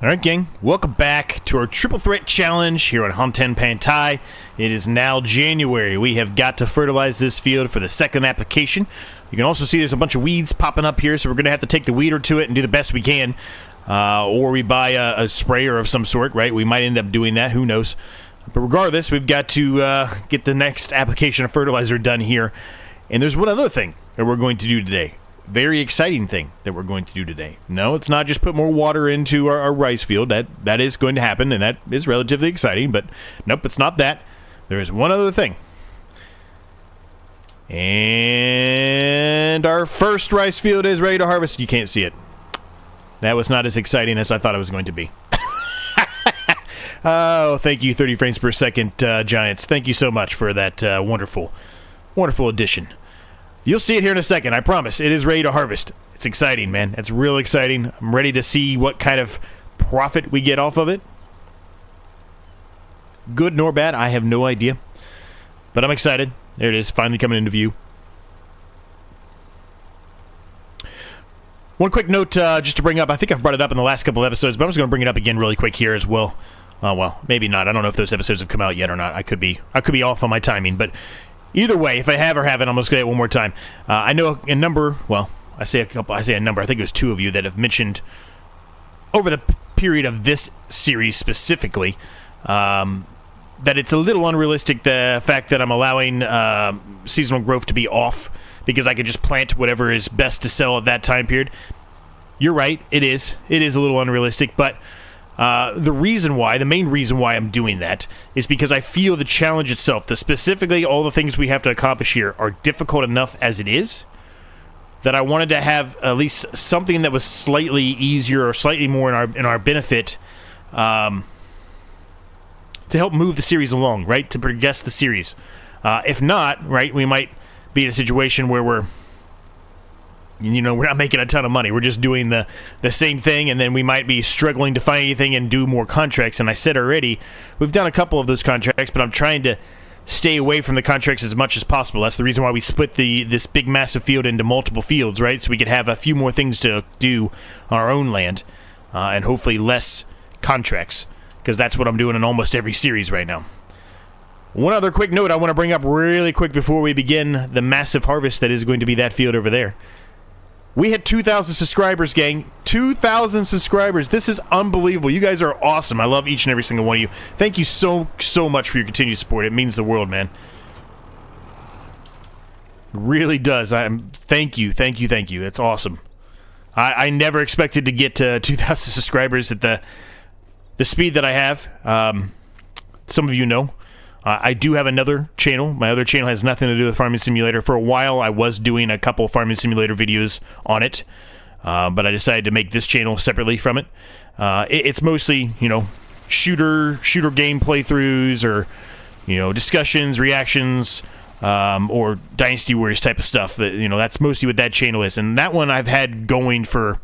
Alright gang, welcome back to our Triple Threat Challenge here on Hutan Pantai. It is now January. We have got to fertilize this field for the second application. You can also see there's a bunch of weeds popping up here, so we're going to have to take the weeder to it and do the best we can. Or we buy a sprayer of some sort, right? We might end up doing that, who knows. But regardless, we've got to get the next application of fertilizer done here. And there's one other thing that we're going to do today. Very exciting thing that we're going to do today. No, it's not just put more water into our rice field. That is going to happen, and that is relatively exciting, but nope, it's not that. There is one other thing. And our first rice field is ready to harvest. You can't see it. That was not as exciting as I thought it was going to be. Oh, thank you, 30 frames per second, Giants. Thank you so much for that wonderful, wonderful addition. You'll see it here in a second, I promise. It is ready to harvest. It's exciting, man. It's real exciting. I'm ready to see what kind of profit we get off of it. Good nor bad, I have no idea. But I'm excited. There it is, finally coming into view. One quick note just to bring up. I think I've brought it up in the last couple of episodes, but I'm just going to bring it up again really quick here as well. Well, maybe not. I don't know if those episodes have come out yet or not. I could be off on my timing, but either way, if I have or haven't, I'm just going to say it one more time. I know a number, well, I say a number, I think it was 2 of you that have mentioned over the period of this series specifically, that it's a little unrealistic, the fact that I'm allowing seasonal growth to be off because I could just plant whatever is best to sell at that time period. You're right, it is. It is a little unrealistic, but the main reason why I'm doing that is because I feel the challenge itself, specifically all the things we have to accomplish here, are difficult enough as it is, that I wanted to have at least something that was slightly easier or slightly more in our benefit, to help move the series along, right? To progress the series. If not, right, we might be in a situation where we're not making a ton of money. We're just doing the same thing, and then we might be struggling to find anything and do more contracts. And I said already, we've done a couple of those contracts, but I'm trying to stay away from the contracts as much as possible. That's the reason why we split this big, massive field into multiple fields, right? So we could have a few more things to do on our own land, and hopefully less contracts, because that's what I'm doing in almost every series right now. One other quick note I want to bring up really quick before we begin the massive harvest that is going to be that field over there. We hit 2,000 subscribers, gang. 2,000 subscribers. This is unbelievable. You guys are awesome. I love each and every single one of you. Thank you so much for your continued support. It means the world, man. It really does. Thank you. It's awesome. I never expected to get to 2,000 subscribers at the speed that I have. Some of you know. I do have another channel. My other channel has nothing to do with Farming Simulator. For a while, I was doing a couple Farming Simulator videos on it, but I decided to make this channel separately from it. It's mostly, shooter game playthroughs, or, discussions, reactions, or Dynasty Warriors type of stuff. That's mostly what that channel is. And that one I've had going for,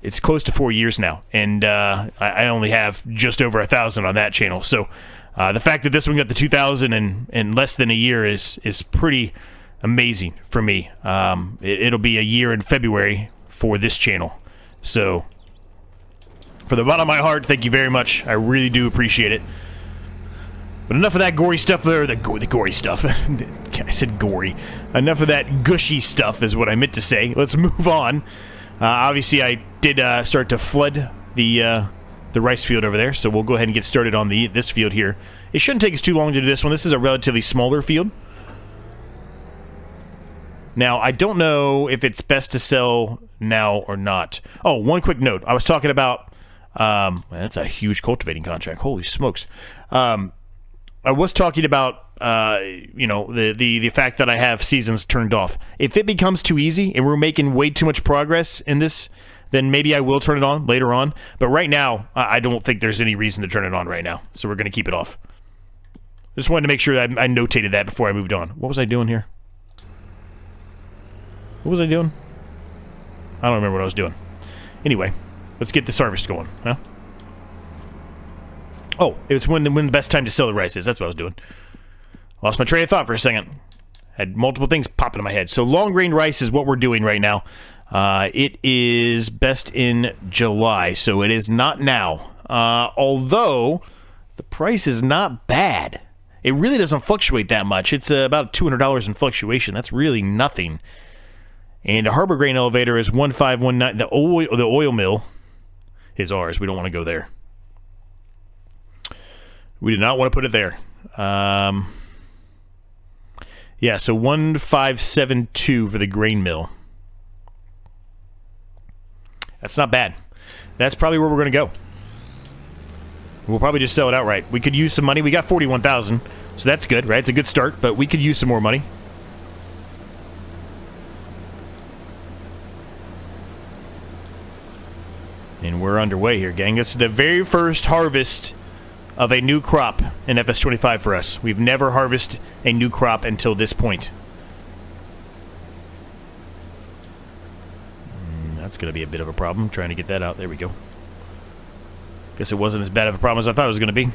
it's close to 4 years now, and I only have just over 1,000 on that channel. So the fact that this one got to 2,000 in less than a year is pretty amazing for me. It'll be a year in February for this channel. So, for the bottom of my heart, thank you very much. I really do appreciate it. But enough of that gory stuff there. The gory stuff. I said gory. Enough of that gushy stuff is what I meant to say. Let's move on. Obviously, I did start to flood the rice field over there, so we'll go ahead and get started on this field here. It shouldn't take us too long to do this one. This is a relatively smaller field. Now, I don't know if it's best to sell now or not. Oh, one quick note. I was talking about, that's a huge cultivating contract. Holy smokes. I was talking about, the fact that I have seasons turned off. If it becomes too easy and we're making way too much progress in this, then maybe I will turn it on later on. But right now, I don't think there's any reason to turn it on right now. So we're going to keep it off. Just wanted to make sure that I notated that before I moved on. What was I doing here? What was I doing? I don't remember what I was doing. Anyway, let's get this harvest going, huh? Oh, it was when the best time to sell the rice is. That's what I was doing. Lost my train of thought for a second. Had multiple things popping in my head. So long grain rice is what we're doing right now. It is best in July, so it is not now. Although the price is not bad. It really doesn't fluctuate that much. It's about $200 in fluctuation. That's really nothing. And the Harbor Grain elevator is 1519. The oil mill is ours. We don't want to go there. We did not want to put it there. Yeah, so 1572 for the grain mill. That's not bad. That's probably where we're going to go. We'll probably just sell it outright. We could use some money. We got 41,000, so that's good, right? It's a good start, but we could use some more money. And we're underway here, gang. This is the very first harvest of a new crop in FS25 for us. We've never harvested a new crop until this point. That's going to be a bit of a problem, trying to get that out. There we go. Guess it wasn't as bad of a problem as I thought it was going to be.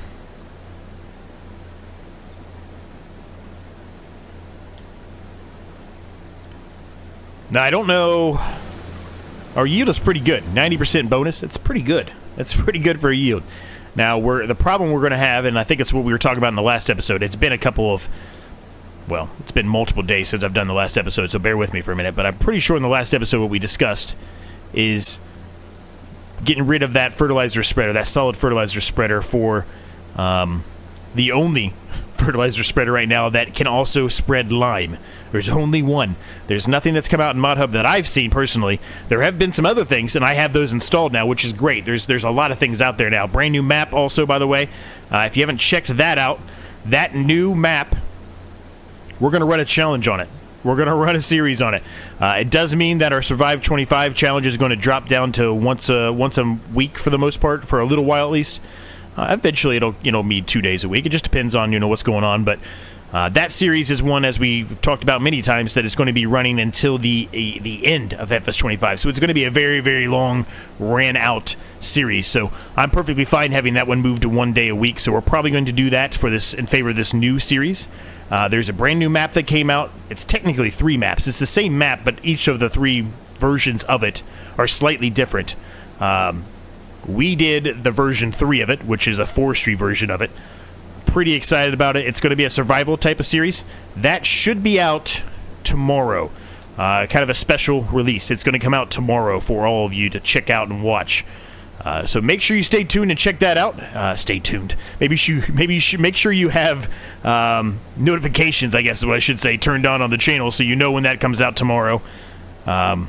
Now, I don't know. Our yield is pretty good. 90% bonus. That's pretty good. That's pretty good for a yield. Now, the problem we're going to have, and I think it's what we were talking about in the last episode. It's been a couple of, well, it's been multiple days since I've done the last episode, so bear with me for a minute. But I'm pretty sure in the last episode what we discussed is getting rid of that fertilizer spreader, that solid fertilizer spreader for the only fertilizer spreader right now that can also spread lime. There's only one. There's nothing that's come out in ModHub that I've seen personally. There have been some other things, and I have those installed now, which is great. There's a lot of things out there now. Brand new map also, by the way. If you haven't checked that out, that new map, we're going to run a challenge on it. We're going to run a series on it. It does mean that our Survive 25 challenge is going to drop down to once a week for the most part, for a little while at least. Eventually, it'll meet 2 days a week. It just depends on what's going on. But that series is one, as we've talked about many times, that is going to be running until the end of FS25. So it's going to be a very, very long, ran-out series. So I'm perfectly fine having that one moved to 1 day a week. So we're probably going to do that for this in favor of this new series. There's a brand new map that came out. It's technically 3 maps. It's the same map, but each of the 3 versions of it are slightly different. We did the version 3 of it, which is a forestry version of it. Pretty excited about it. It's going to be a survival type of series. That should be out tomorrow. Kind of a special release. It's going to come out tomorrow for all of you to check out and watch. So make sure you stay tuned and check that out. Stay tuned. Maybe you should make sure you have notifications, I guess is what I should say, turned on the channel so you know when that comes out tomorrow. And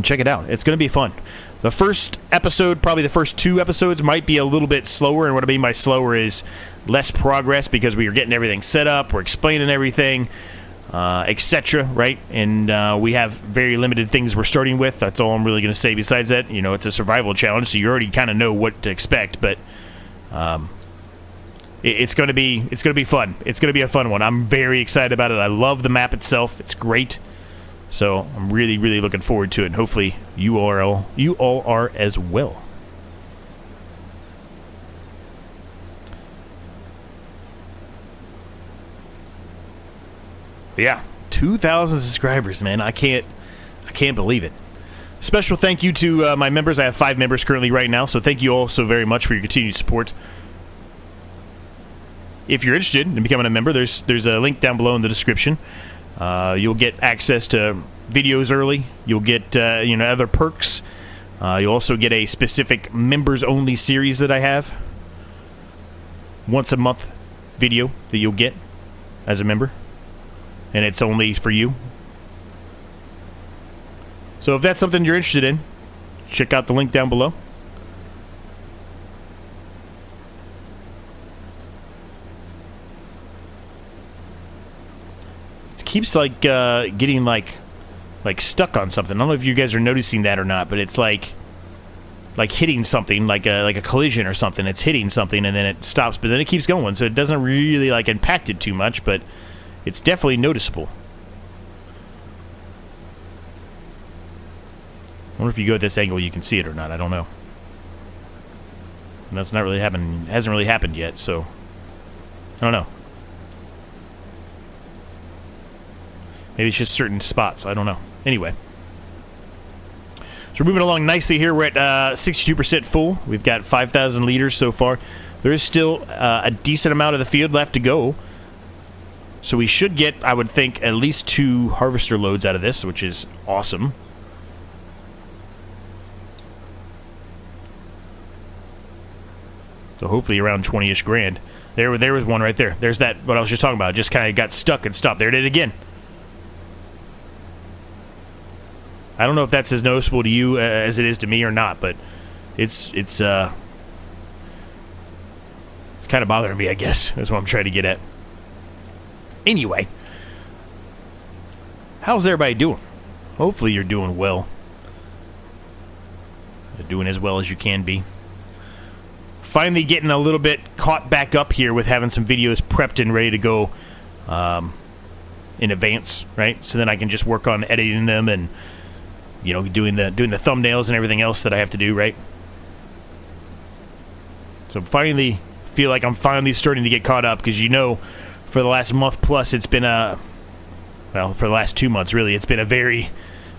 check it out. It's going to be fun. The first episode, probably the first 2 episodes, might be a little bit slower, and what I mean by slower is less progress because we are getting everything set up, we're explaining everything, etc., right? And we have very limited things we're starting with. That's all I'm really going to say. Besides that, it's a survival challenge, so you already kind of know what to expect, but it's going to be fun. It's going to be a fun one. I'm very excited about it. I love the map itself. It's great. So I'm really, really looking forward to it, and hopefully you all are as well. But yeah, 2,000 subscribers, man. I can't believe it. Special thank you to my members. I have 5 members currently right now, so thank you all so very much for your continued support. If you're interested in becoming a member, there's a link down below in the description. You'll get access to videos early. You'll get other perks. You'll also get a specific members-only series that I have. Once a month video that you'll get as a member. And it's only for you. So if that's something you're interested in, check out the link down below. Keeps getting stuck on something. I don't know if you guys are noticing that or not, but it's like hitting something, like a collision or something. It's hitting something and then it stops, but then it keeps going. So it doesn't really impact it too much, but it's definitely noticeable. I wonder if you go at this angle, you can see it or not. I don't know. And that's not really happened. Hasn't really happened yet, so I don't know. Maybe it's just certain spots. I don't know. Anyway. So we're moving along nicely here. We're at 62% full. We've got 5,000 liters so far. There is still a decent amount of the field left to go. So we should get, I would think, at least 2 harvester loads out of this, which is awesome. So hopefully around 20-ish grand. There was one right there. There's that, what I was just talking about. It just kind of got stuck and stopped. There it is again. I don't know if that's as noticeable to you as it is to me or not, but it's kind of bothering me, I guess. That's what I'm trying to get at. Anyway, how's everybody doing? Hopefully you're doing well. You're doing as well as you can be. Finally getting a little bit caught back up here with having some videos prepped and ready to go in advance, right? So then I can just work on editing them and, you know, doing the thumbnails and everything else that I have to do, right? So finally feel like I'm finally starting to get caught up, because, you know, for the last month plus it's been well, for the last 2 months really, it's been a very,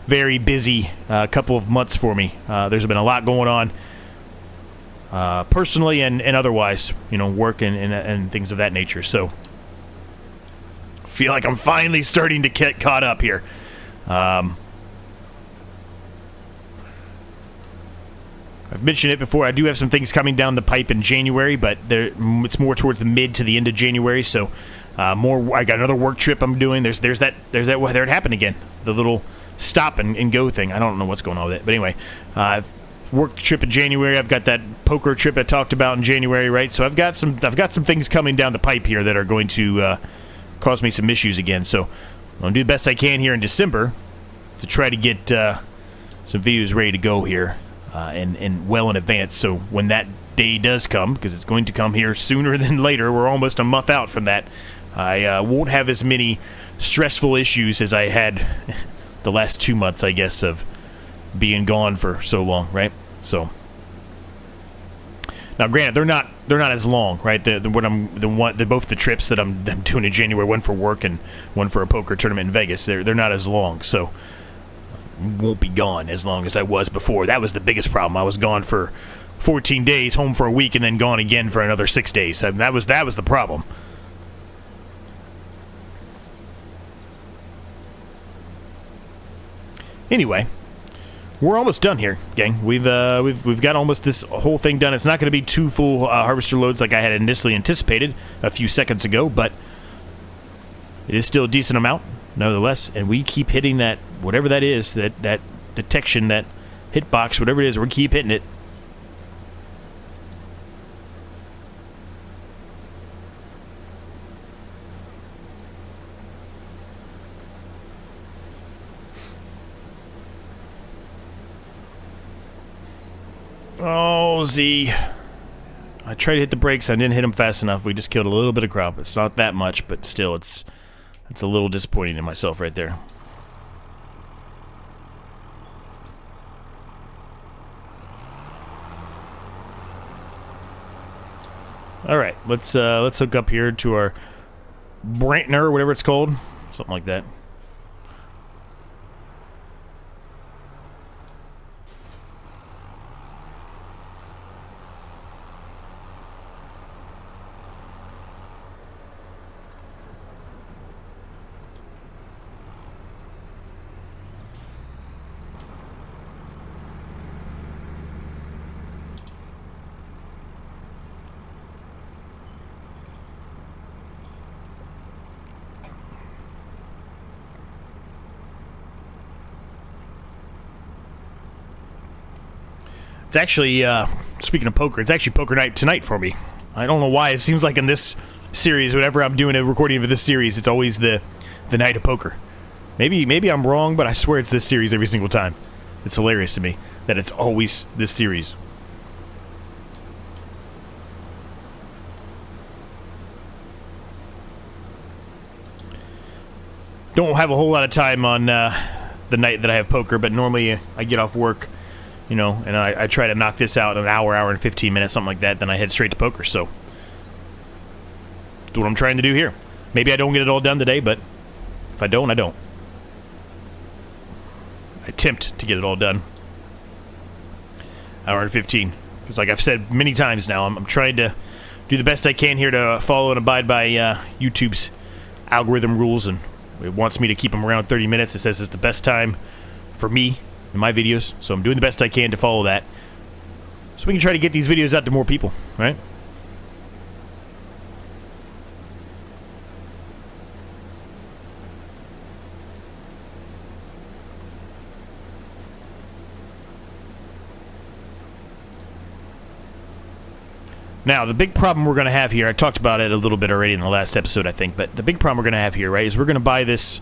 very busy couple of months for me. There's been a lot going on personally and otherwise, you know, work and things of that nature. So feel like I'm finally starting to get caught up here. I've mentioned it before. I do have some things coming down the pipe in January, but it's more towards the mid to the end of January. So more. I got another work trip I'm doing. There's that. Well, there it happened again. The little stop and go thing. I don't know what's going on with it, but anyway, work trip in January. I've got that poker trip I talked about in January, right? So I've got some things coming down the pipe here that are going to cause me some issues again. So I'm gonna do the best I can here in December to try to get some videos ready to go here. And well in advance, so when that day does come, because it's going to come here sooner than later, we're almost a month out from that, I won't have as many stressful issues as I had the last 2 months, I guess, of being gone for so long, right? So now, granted, they're not as long, right? Both the trips that I'm doing in January, one for work and one for a poker tournament in Vegas, they're not as long, so won't be gone as long as I was before. That was the biggest problem. I was gone for 14 days, home for a week, and then gone again for another 6 days. I mean, that was the problem. Anyway, we're almost done here, gang. We've got almost this whole thing done. It's not going to be 2 full harvester loads like I had initially anticipated a few seconds ago, but it is still a decent amount, nevertheless, and we keep hitting that, whatever that is, that detection, that hitbox, whatever it is, we keep hitting it. Oh, Z. I tried to hit the brakes, I didn't hit them fast enough. We just killed a little bit of crop. It's not that much, but still, it's a little disappointing in myself right there. All right, let's hook up here to our Brantner, or whatever it's called, something like that. It's actually, speaking of poker, it's actually poker night tonight for me. I don't know why. It seems like in this series, whenever I'm doing a recording of this series, it's always the night of poker. Maybe I'm wrong, but I swear it's this series every single time. It's hilarious to me that it's always this series. Don't have a whole lot of time on the night that I have poker, but normally I get off work, you know, and I try to knock this out in an hour and 15 minutes, something like that, then I head straight to poker, so that's what I'm trying to do here. Maybe I don't get it all done today, but if I don't, I don't. I attempt to get it all done. Hour and 15. Because like I've said many times now, I'm trying to do the best I can here to follow and abide by YouTube's algorithm rules, and it wants me to keep them around 30 minutes. It says it's the best time for me in my videos, so I'm doing the best I can to follow that, so we can try to get these videos out to more people, right? Now, the big problem we're going to have here, I talked about it a little bit already in the last episode, I think, but the big problem we're going to have here, right, is we're going to buy this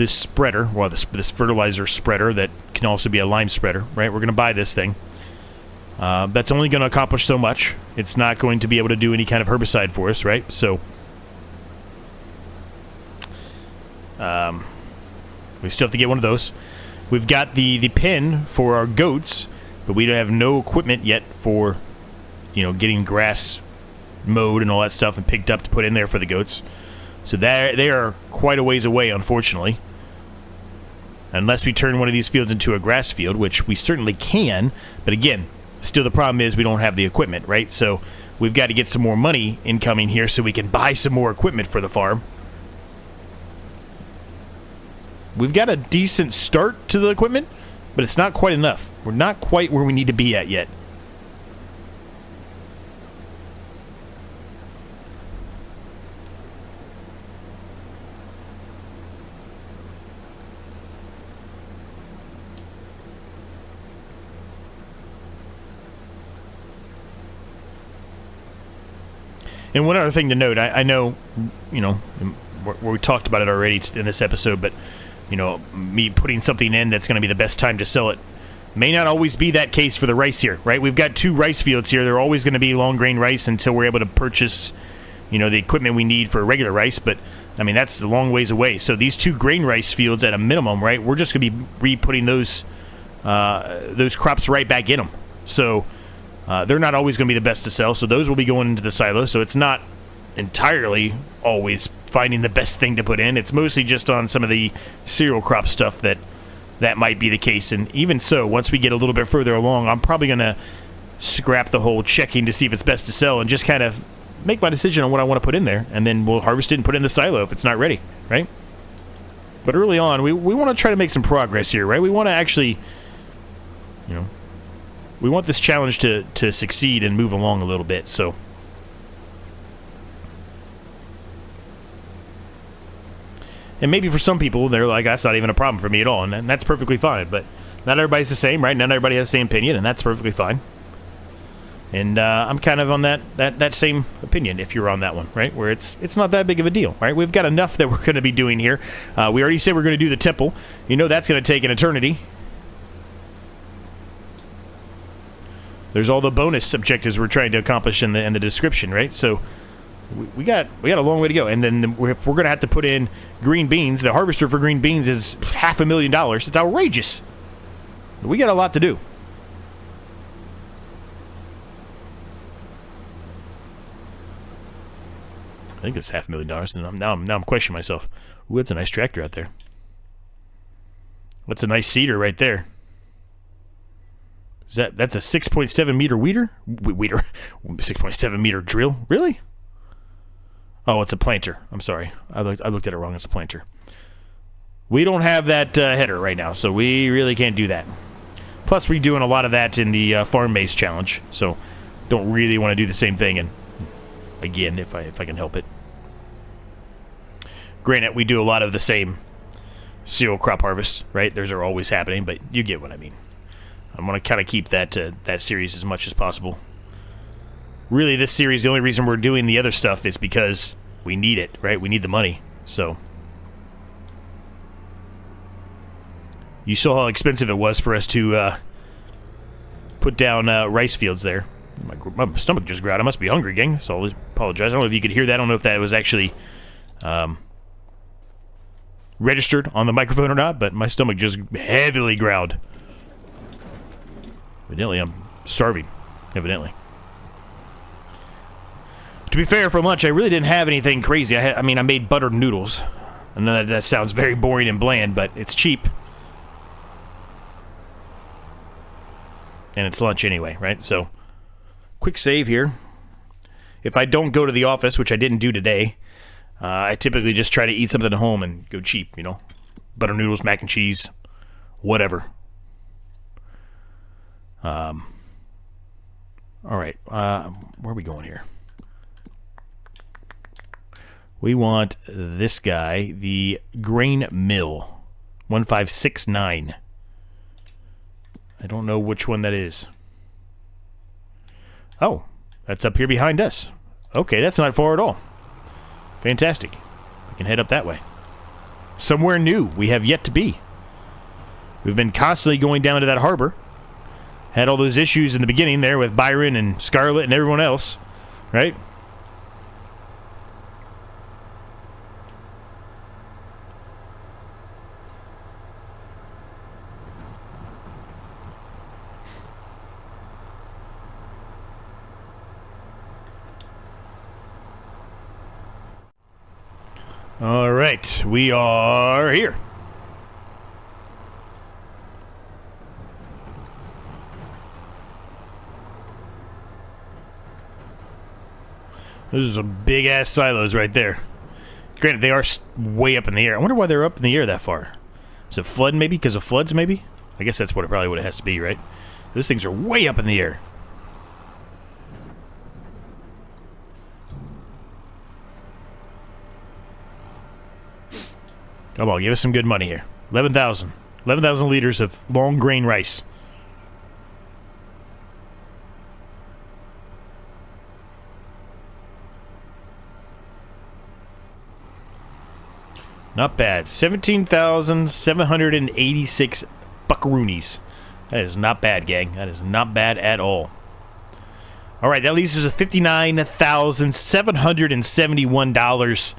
spreader, well, this fertilizer spreader that can also be a lime spreader, right? We're going to buy this thing. That's only going to accomplish so much. It's not going to be able to do any kind of herbicide for us, right? So, we still have to get one of those. We've got the pen for our goats, but we don't have no equipment yet for, you know, getting grass mowed and all that stuff and picked up to put in there for the goats. So they are quite a ways away, unfortunately. Unless we turn one of these fields into a grass field, which we certainly can. But again, still the problem is we don't have the equipment, right? So we've got to get some more money incoming here so we can buy some more equipment for the farm. We've got a decent start to the equipment, but it's not quite enough. We're not quite where we need to be at yet. And one other thing to note, I know, you know, where we talked about it already in this episode, but, you know, me putting something in that's going to be the best time to sell it may not always be that case for the rice here, right? We've got 2 rice fields here. They're always going to be long grain rice until we're able to purchase, you know, the equipment we need for regular rice, but, I mean, that's a long ways away. So these 2 grain rice fields at a minimum, right, we're just going to be re-putting those crops right back in them. So they're not always going to be the best to sell, so those will be going into the silo. So it's not entirely always finding the best thing to put in. It's mostly just on some of the cereal crop stuff that might be the case. And even so, once we get a little bit further along, I'm probably going to scrap the whole checking to see if it's best to sell and just kind of make my decision on what I want to put in there, and then we'll harvest it and put it in the silo if it's not ready, right? But early on, we want to try to make some progress here, right? We want to actually, you know, we want this challenge to succeed and move along a little bit, so. And maybe for some people, they're like, that's not even a problem for me at all, and that's perfectly fine, but not everybody's the same, right? Not everybody has the same opinion, and that's perfectly fine. And I'm kind of on that same opinion, if you're on that one, right? Where it's not that big of a deal, right? We've got enough that we're going to be doing here. We already said we're going to do the temple. You know that's going to take an eternity. There's all the bonus objectives we're trying to accomplish in the description, right? So we got a long way to go. And then if we're going to have to put in green beans, the harvester for green beans is $500,000. It's outrageous. We got a lot to do. I think it's $500,000, and now I'm questioning myself. Ooh, that's a nice tractor out there. That's a nice seeder right there. That's a 6.7 meter weeder? 6.7 meter drill? Really? Oh, it's a planter. I'm sorry. I looked at it wrong. It's a planter. We don't have that header right now, so we really can't do that. Plus, we're doing a lot of that in the farm maze challenge, so don't really want to do the same thing. And again, if I can help it. Granted, we do a lot of the same cereal crop harvests, right? Those are always happening, but you get what I mean. I'm going to kind of keep that series as much as possible. Really, this series, the only reason we're doing the other stuff is because we need it, right? We need the money, so. You saw how expensive it was for us to put down rice fields there. My stomach just growled. I must be hungry, gang, so I apologize. I don't know if you could hear that. I don't know if that was actually registered on the microphone or not, but my stomach just heavily growled. Evidently, I'm starving. Evidently. To be fair, for lunch, I really didn't have anything crazy. I mean, I made buttered noodles. I know that sounds very boring and bland, but it's cheap. and it's lunch anyway, right? So, quick save here. If I don't go to the office, which I didn't do today, I typically just try to eat something at home and go cheap, you know? Butter noodles, mac and cheese, whatever. All right, where are we going here? We want this guy, the grain mill, 1569. I don't know which one that is. Oh, that's up here behind us. Okay, that's not far at all. Fantastic. We can head up that way. Somewhere new we have yet to be. We've been constantly going down to that harbor. Had all those issues in the beginning there with Byron and Scarlett and everyone else, right? All right, we are here. Those are some big-ass silos right there. Granted, they are way up in the air. I wonder why they're up in the air that far. Is it flood, maybe? Because of floods, maybe? I guess that's probably what it has to be, right? Those things are way up in the air. Come on, give us some good money here. 11,000. 11,000 liters of long grain rice. Not bad. 17,786 buckaroonies. That is not bad, gang. That is not bad at all. All right, that leaves us with $59,771.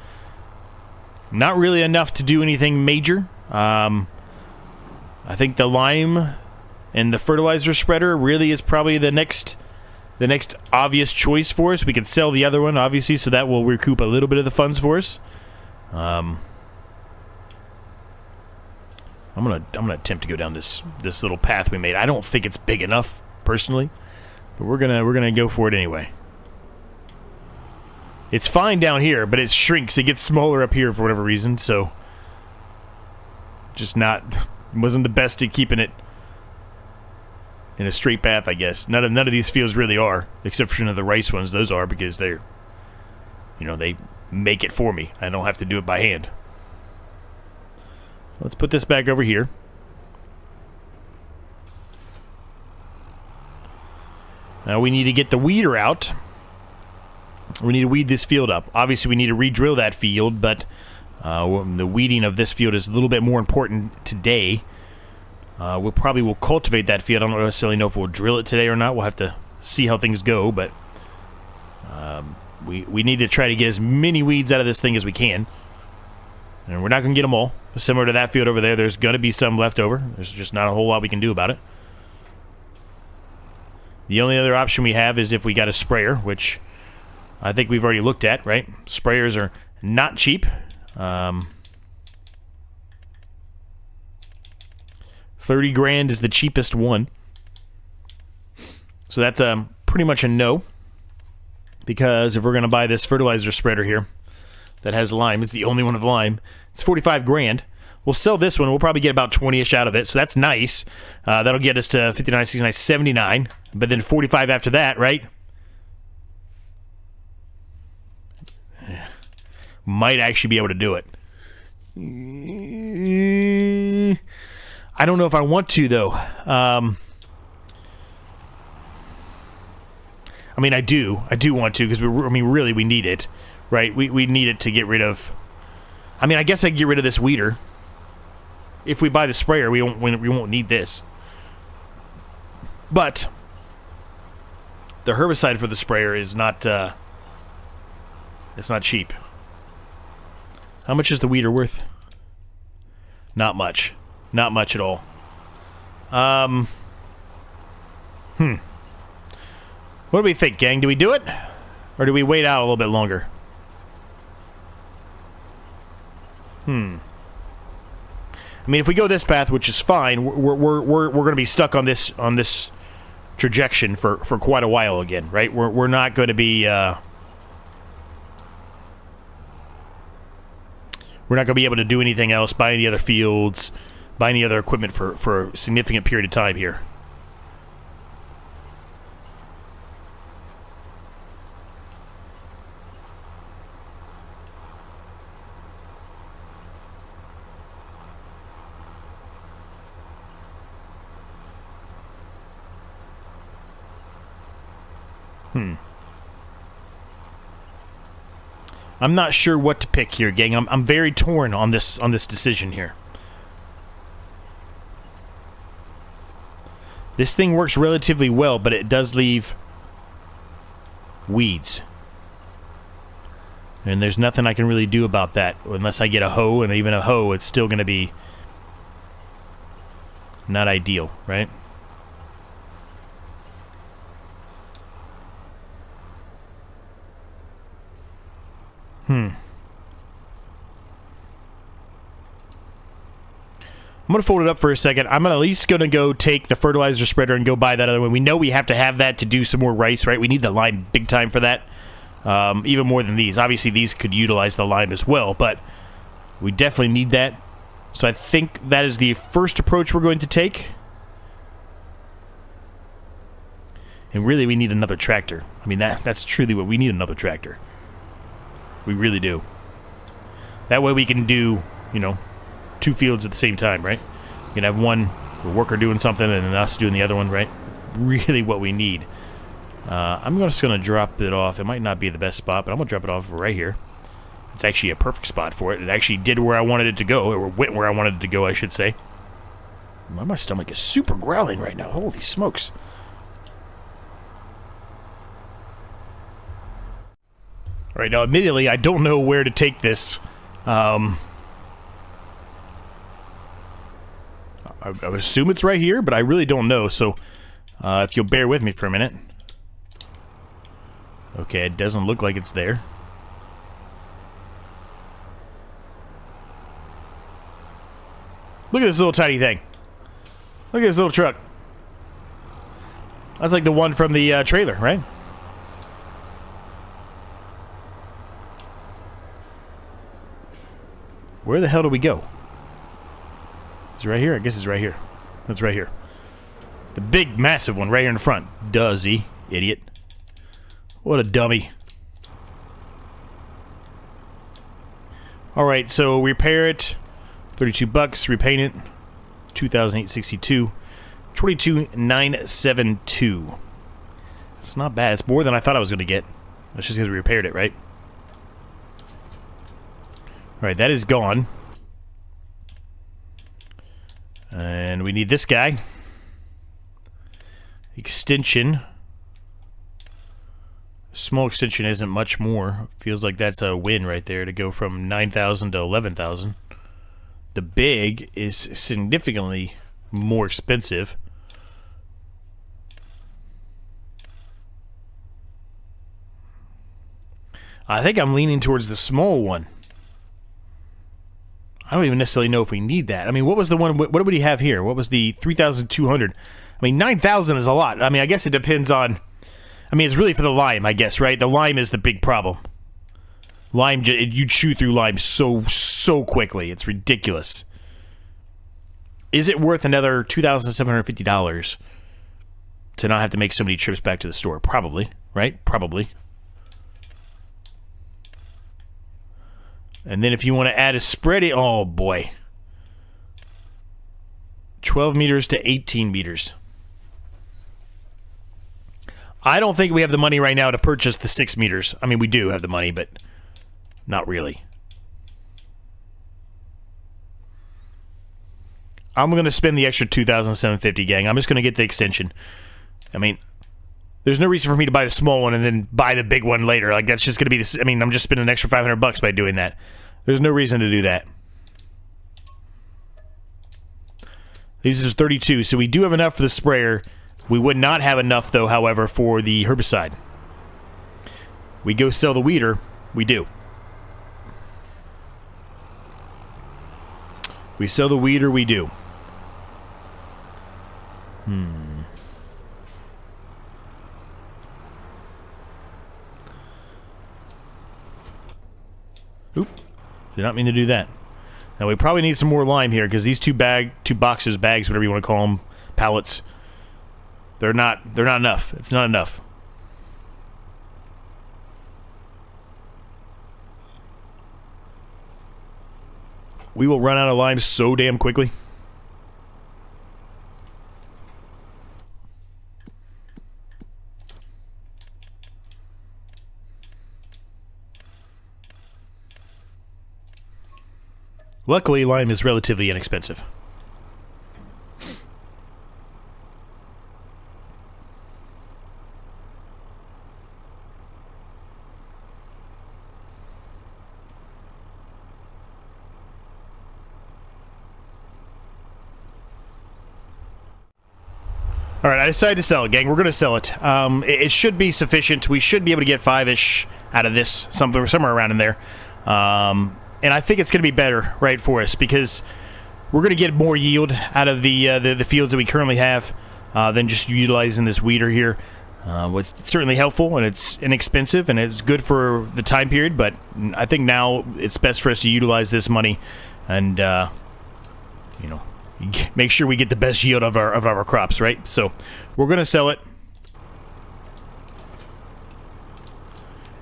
Not really enough to do anything major. I think the lime and the fertilizer spreader really is probably the next obvious choice for us. We could sell the other one, obviously, so that will recoup a little bit of the funds for us. I'm gonna attempt to go down this little path we made. I don't think it's big enough, personally, but we're gonna go for it anyway. It's fine down here, but it shrinks. It gets smaller up here for whatever reason, so just wasn't the best at keeping it in a straight path, I guess. None of these fields really are, except for the rice ones. Those are because they're, they make it for me. I don't have to do it by hand. Let's put this back over here. Now we need to get the weeder out. We need to weed this field up. Obviously, we need to re-drill that field, but the weeding of this field is a little bit more important today. We probably will cultivate that field. I don't necessarily know if we'll drill it today or not. We'll have to see how things go, but we need to try to get as many weeds out of this thing as we can. And we're not going to get them all. Similar to that field over there, there's going to be some left over. There's just not a whole lot we can do about it. The only other option we have is if we got a sprayer, which I think we've already looked at, right? Sprayers are not cheap. 30 grand is the cheapest one. So that's pretty much a no. Because if we're going to buy this fertilizer spreader here that has lime, it's the only one of lime, it's 45 grand. We'll sell this one. We'll probably get about 20-ish out of it, so that's nice. That'll get us to 59, 69, 79. But then 45 after that, right? Might actually be able to do it. I don't know if I want to, though. I mean, I do. I do want to, because really, we need it, right? We need it to get rid of. I mean, I guess I can get rid of this weeder. If we buy the sprayer, we won't need this. But the herbicide for the sprayer is not. It's not cheap. How much is the weeder worth? Not much. Not much at all. What do we think, gang? Do we do it? Or do we wait out a little bit longer? I mean, if we go this path, which is fine, we're going to be stuck on this trajectory for quite a while again, right? We're not going to be we're not going to be able to do anything else, buy any other fields, buy any other equipment for a significant period of time here. I'm not sure what to pick here, gang. I'm very torn on this decision here. This thing works relatively well, but it does leave weeds. And there's nothing I can really do about that unless I get a hoe, and even a hoe, it's still going to be not ideal, right? I'm going to fold it up for a second. I'm at least going to go take the fertilizer spreader and go buy that other one. We know we have to have that to do some more rice, right? We need the lime big time for that. Even more than these. Obviously, these could utilize the lime as well, but we definitely need that. So I think that is the first approach we're going to take. And really, we need another tractor. I mean, that's truly what we need, another tractor. We really do. That way we can do, you know, 2 fields at the same time, right? You can have one worker doing something and then us doing the other one, right? Really what we need. I'm just going to drop it off. It might not be the best spot, but I'm going to drop it off right here. It's actually a perfect spot for it. It actually did where I wanted it to go, or went where I wanted it to go, I should say. My stomach is super growling right now. Holy smokes. All right, now, admittedly, I don't know where to take this. I would assume it's right here, but I really don't know, so if you'll bear with me for a minute. Okay, it doesn't look like it's there. Look at this little tiny thing. Look at this little truck. That's like the one from the trailer, right? Where the hell do we go? Is it right here? I guess it's right here. It's right here. The big, massive one right here in the front. Does he? Idiot. What a dummy. Alright, so repair it. $32. Repaint it. $2,862. $22,972. It's not bad. It's more than I thought I was going to get. That's just because we repaired it, right? Alright, that is gone. And we need this guy. Extension. Small extension isn't much more. Feels like that's a win right there to go from 9,000 to 11,000. The big is significantly more expensive. I think I'm leaning towards the small one. I don't even necessarily know if we need that. I mean, what was the one? What would he have here? What was the 3,200? I mean, 9,000 is a lot. I mean, I guess it depends on. I mean, it's really for the lime, I guess, right? The lime is the big problem. Lime, you chew through lime so quickly. It's ridiculous. Is it worth another $2,750 to not have to make so many trips back to the store? Probably, right? Probably. And then if you want to add a spreading, oh boy. 12 meters to 18 meters. I don't think we have the money right now to purchase the 6 meters. I mean, we do have the money, but not really. I'm going to spend the extra $2,750, gang. I'm just going to get the extension. I mean, there's no reason for me to buy the small one and then buy the big one later. Like, that's just going to be this. I mean, I'm just spending an extra $500 by doing that. There's no reason to do that. This is 32, so we do have enough for the sprayer. We would not have enough, though, however, for the herbicide. We go sell the weeder. We do. We sell the weeder. We do. Did not mean to do that. Now we probably need some more lime here because these two boxes, bags, whatever you want to call them, pallets, they're not enough. It's not enough. We will run out of lime so damn quickly. Luckily, lime is relatively inexpensive. All right, I decided to sell it, gang. We're going to sell it. It should be sufficient. We should be able to get 5-ish out of this, somewhere around in there. And I think it's going to be better, right, for us because we're going to get more yield out of the fields that we currently have than just utilizing this weeder here. It's certainly helpful, and it's inexpensive, and it's good for the time period, but I think now it's best for us to utilize this money and, you know, make sure we get the best yield of our crops, right? So we're going to sell it.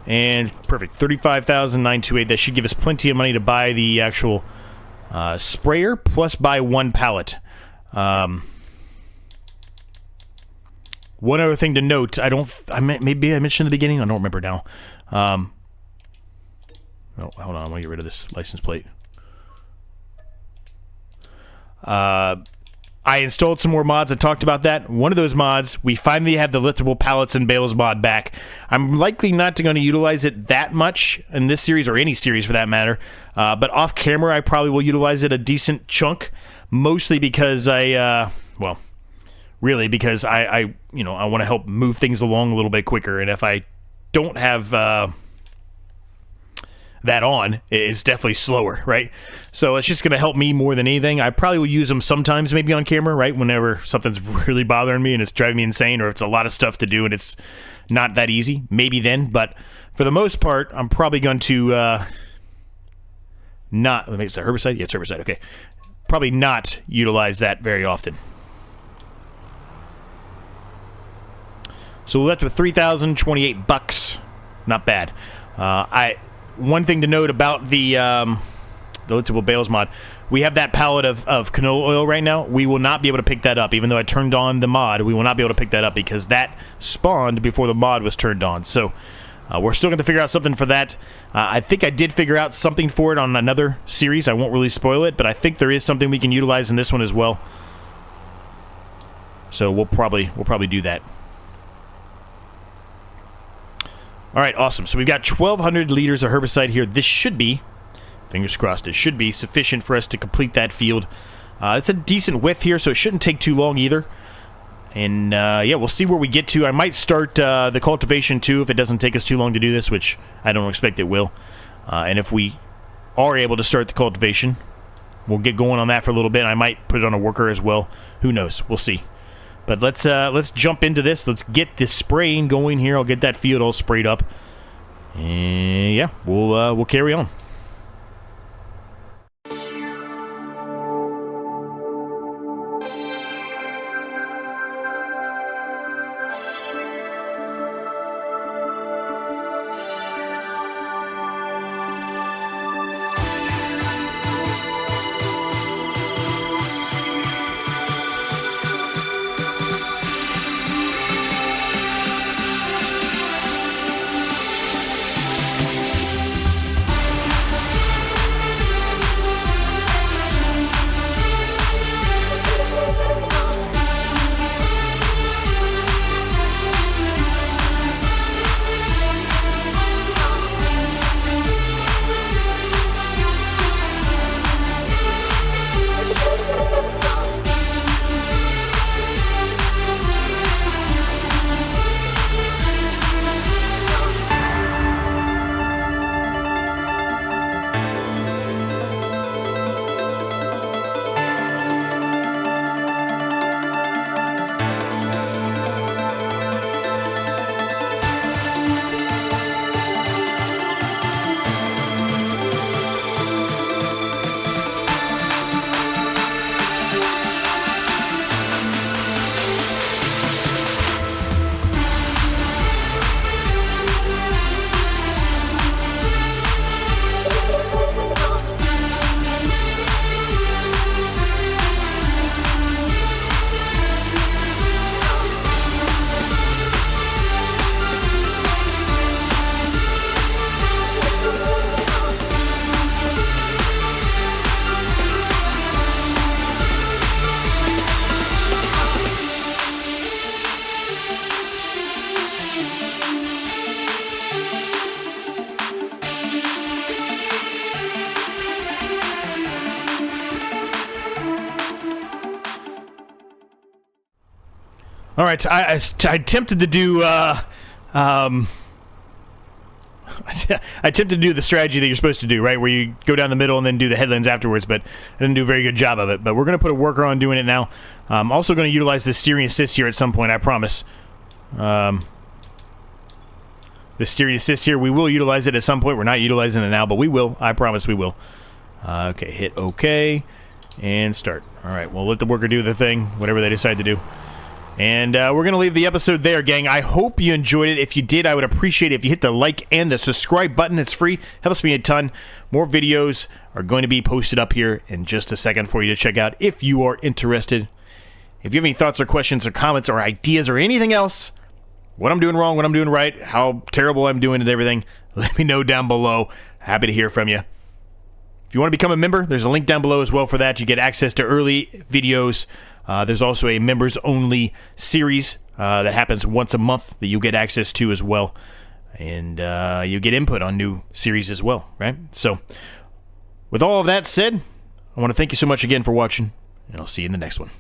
And perfect, 35,928. That should give us plenty of money to buy the actual sprayer, plus buy one pallet. One other thing to note, maybe I mentioned in the beginning, I don't remember now. Oh, hold on, I want to get rid of this license plate. I installed some more mods. I talked about that. One of those mods, we finally have the liftable pallets and bales mod back. I'm likely not going to utilize it that much in this series, or any series for that matter. But off camera, I probably will utilize it a decent chunk, mostly because well, really because I want to help move things along a little bit quicker. And if I don't have that on, it's definitely slower, right? So it's just going to help me more than anything. I probably will use them sometimes, maybe on camera, right? Whenever something's really bothering me and it's driving me insane, or it's a lot of stuff to do and it's not that easy, maybe then. But for the most part, I'm probably going to not, is that herbicide? Yeah, it's herbicide, okay. Probably not utilize that very often. So we're left with $3,028. Not bad. One thing to note about the liftable bales mod, we have that pallet of canola oil right now. We will not be able to pick that up. Even though I turned on the mod, we will not be able to pick that up because that spawned before the mod was turned on. So we're still going to figure out something for that. I think I did figure out something for it on another series. I won't really spoil it, but I think there is something we can utilize in this one as well. So we'll probably do that. All right, awesome. So we've got 1,200 liters of herbicide here. This should be, fingers crossed, it should be sufficient for us to complete that field. It's a decent width here, so it shouldn't take too long either. And, yeah, we'll see where we get to. I might start the cultivation, too, if it doesn't take us too long to do this, which I don't expect it will. And if we are able to start the cultivation, we'll get going on that for a little bit. I might put it on a worker as well. Who knows? We'll see. But let's jump into this. Let's get the spraying going here. I'll get that field all sprayed up. And yeah, we'll carry on. All right, I attempted to do I attempted to do the strategy that you're supposed to do, right, where you go down the middle and then do the headlands afterwards, but I didn't do a very good job of it. But we're going to put a worker on doing it now. I'm also going to utilize this steering assist here at some point, I promise. The steering assist here, we will utilize it at some point. We're not utilizing it now, but we will. I promise we will. Okay, hit OK, and start. All right, we'll let the worker do the thing, whatever they decide to do. And we're going to leave the episode there, gang. I hope you enjoyed it. If you did, I would appreciate it if you hit the like and the subscribe button. It's free. Helps me a ton. More videos are going to be posted up here in just a second for you to check out if you are interested. If you have any thoughts or questions or comments or ideas or anything else, what I'm doing wrong, what I'm doing right, how terrible I'm doing and everything, let me know down below. Happy to hear from you. If you want to become a member, there's a link down below as well for that. You get access to early videos. There's also a members-only series that happens once a month that you get access to as well. And you get input on new series as well, right? So, with all of that said, I want to thank you so much again for watching, and I'll see you in the next one.